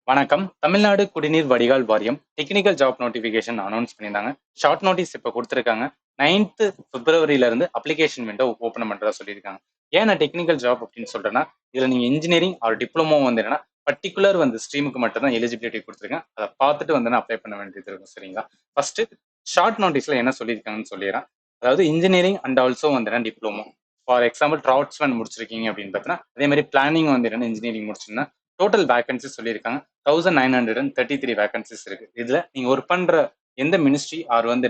வணக்கம். தமிழ்நாடு குடிநீர் வடிகால் வாரியம் டெக்னிக்கல் ஜாப் நோட்டிஃபிகேஷன் அனௌன்ஸ் பண்ணியிருந்தாங்க. ஷார்ட் நோட்டீஸ் இப்போ கொடுத்துருக்காங்க. 9th பிப்ரவரியில இருந்து அப்ளிகேஷன் விண்டோ ஓப்பன் பண்றதா சொல்லியிருக்காங்க. ஏன் நான் டெக்னிக்கல் ஜாப் அப்படின்னு சொல்றேன்னா, இதுல நீங்க இன்ஜினியரிங் ஆர் டிப்ளமோ வந்து என்னன்னா பர்டிகுலர் வந்து ஸ்ட்ரீமுக்கு மட்டும் தான் எலிஜிபிலிட்டி கொடுத்துருக்கேன். அதை பார்த்துட்டு வந்து நான் அப்ளை பண்ண வேண்டியது இருக்கும். சரிங்களா? ஃபர்ஸ்ட் ஷார்ட் நோட்டீஸ்ல என்ன சொல்லியிருக்காங்கன்னு சொல்லிடுறேன். அதாவது இன்ஜினியரிங் அண்ட் ஆல்சோ வந்து டிப்ளமோ. ஃபார் எக்ஸாம்பிள் டிராட்ஸ்மேன் முடிச்சிருக்கீங்க அப்படின்னு பார்த்தீங்கன்னா, அதே மாதிரி பிளானிங் வந்து என்னன்னா இன்ஜினியரிங் முடிச்சுன்னா டோட்டல் வேகன்சி சொல்லியிருக்காங்க. 1933 வேகன்சிஸ் இருக்கு. இதுல நீங்க ஒர்க் பண்ற எந்த மினிஸ்ட்ரி ஆர் வந்து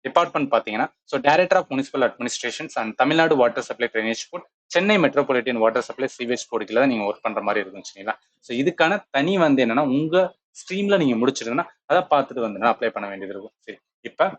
டிபார்ட்மெண்ட் பாத்தீங்கன்னா, so director of municipal administrations and Tamil Nadu water supply drainage board, Chennai metropolitan water supply sewage போர்டுக்குள்ள தான் நீங்க ஒர்க் பண்ற மாதிரி இருக்கும். சரிங்களா? ஸோ இதுக்கான தனி வந்து என்னன்னா உங்க ஸ்ட்ரீம்ல நீங்க முடிச்சிருந்தீங்கன்னா அதை பார்த்துட்டு வந்து அப்ளை பண்ண வேண்டியது இருக்கும். சரி, இப்ப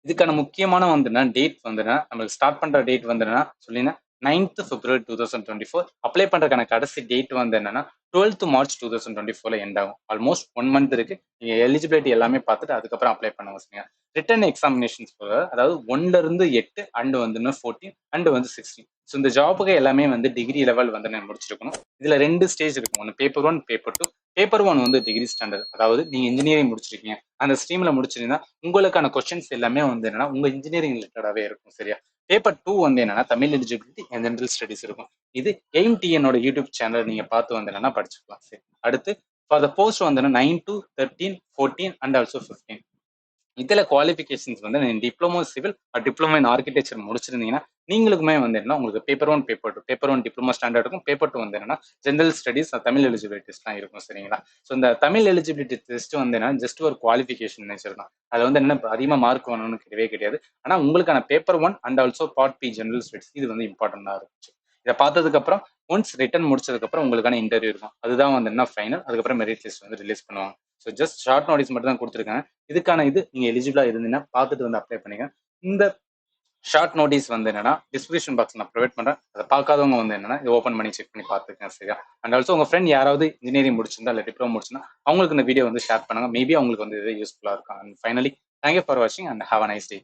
இதுக்கான முக்கியமான வந்துன்னா டேட் வந்துன்னா நம்மளுக்கு ஸ்டார்ட் பண்ற டேட் வந்துன்னா சொல்லினா 9th February 2024. அப்ளை பண்றதுக்கான கடைசி டேட் வந்து என்னன்னா 12th March 2024 எண்ட் ஆகும். ஆல்மோஸ்ட் 1 month இருக்கு. நீங்க எலிஜிபிலிட்டி எல்லாமே பார்த்துட்டு அதுக்கப்புறம் அப்ளை பண்ணுங்க. சரிங்க. ரிட்டன் எக்ஸாமினேஷன்ஸ் அதாவது 1ல இருந்து 8 அண்ட் வந்து 14 அண்ட் வந்து 16. ஸோ இந்த ஜாபுக்கு எல்லாமே வந்து டிகிரி லெவல் வந்து நான் முடிச்சிருக்கணும். இதுல 2 ஸ்டேஜ் இருக்கும். ஒன்று பேப்பர் 1, பேப்பர் 2. பேப்பர் 1 வந்து டிகிரி ஸ்டாண்டர்ட், அதாவது நீங்க இன்ஜினியரிங் முடிச்சிருக்கீங்க, அந்த ஸ்ட்ரீம்ல முடிச்சிருந்தா உங்களுக்கான கொஸ்டின்ஸ் எல்லாமே வந்து என்னன்னா உங்க இன்ஜினியரிங் ரிலேட்டடாவே இருக்கும். சரியா? பேப்பர் 2 வந்து என்னன்னா Tamil eligibility and general studies இருக்கும். இது எய்ம் டிஎனோட யூடியூப் சேனல் நீங்க பார்த்து வந்து என்னன்னா படிச்சுக்கலாம். சரி, அடுத்து ஃபார் த போஸ்ட் வந்து 9 to 13, 14 அண்ட் ஆல்சோ 15. இதுல குவாலிஃபிகேஷன்ஸ் வந்து diploma civil diploma in architecture முடிச்சிருந்தீங்கன்னா நீங்களுக்குமே வந்து என்ன உங்களுக்கு paper 1, paper 2. Paper 1 diploma standard இருக்கும். பேப்பர் 2 வந்து என்னன்னா ஜென்ரல் ஸ்டடிஸ் தமிழ் எலிஜிபிலிட்டிஸ்லாம் இருக்கும். சரிங்களா? ஸோ இந்த தமிழ் எலிஜிபிலிட்டி டெஸ்ட் வந்து என்ன ஜஸ்ட் ஒரு குவாலிஃபிகேஷன் நேச்சர் தான். அது வந்து என்ன அதிகமாக மார்க் வேணும்னு கிடையவே கிடையாது. ஆனா உங்களுக்கான paper 1 and also part B general studies இது வந்து இம்பார்ட்டண்டா இருந்துச்சு. இதை பார்த்ததுக்கு அப்புறம் ஒன்ஸ் ரிட்டன் முடிச்சதுக்கு அப்புறம் உங்களுக்கான இன்டர்வியூ இருக்கும். அதுதான் வந்து என்ன ஃபைனல். அதுக்கப்புறம் மெரிட் லிஸ்ட் வந்து ரிலீஸ் பண்ணுவாங்க. ஸோ ஜஸ்ட் ஷார்ட் நோட்டீஸ் மட்டும் தான் கொடுத்துருக்காங்க. இதுக்கான இது நீங்க எலிஜிபிளா இருந்தீங்கன்னா பார்த்துட்டு வந்து அப்ளை பண்ணுங்க. இந்த ஷார்ட் நோட்டீஸ் வந்து என்னன்னா டிஸ்கிரிப்ஷன் பாக்ஸ் நான் ப்ரொவைட் பண்றேன். அதை பார்க்காதவங்க வந்து என்னன்னா இதை ஓப்பன் பண்ணி செக் பண்ணி பார்த்துக்கங்க. சரியா? அண்ட் ஆல்சோ உங்க ஃப்ரெண்ட் யாராவது இன்ஜினியரிங் முடிச்சிருந்தா இல்லை டிப்ளமோ முடிச்சிருந்தா அவங்களுக்கு இந்த வீடியோ வந்து ஷேர் பண்ணுங்க. மேபி அவங்களுக்கு வந்து இது யூஸ்ஃபுல்லா இருக்கும். அண்ட் ஃபைனலி தேங்க்யூ ஃபார் வாட்சிங் and have a nice day.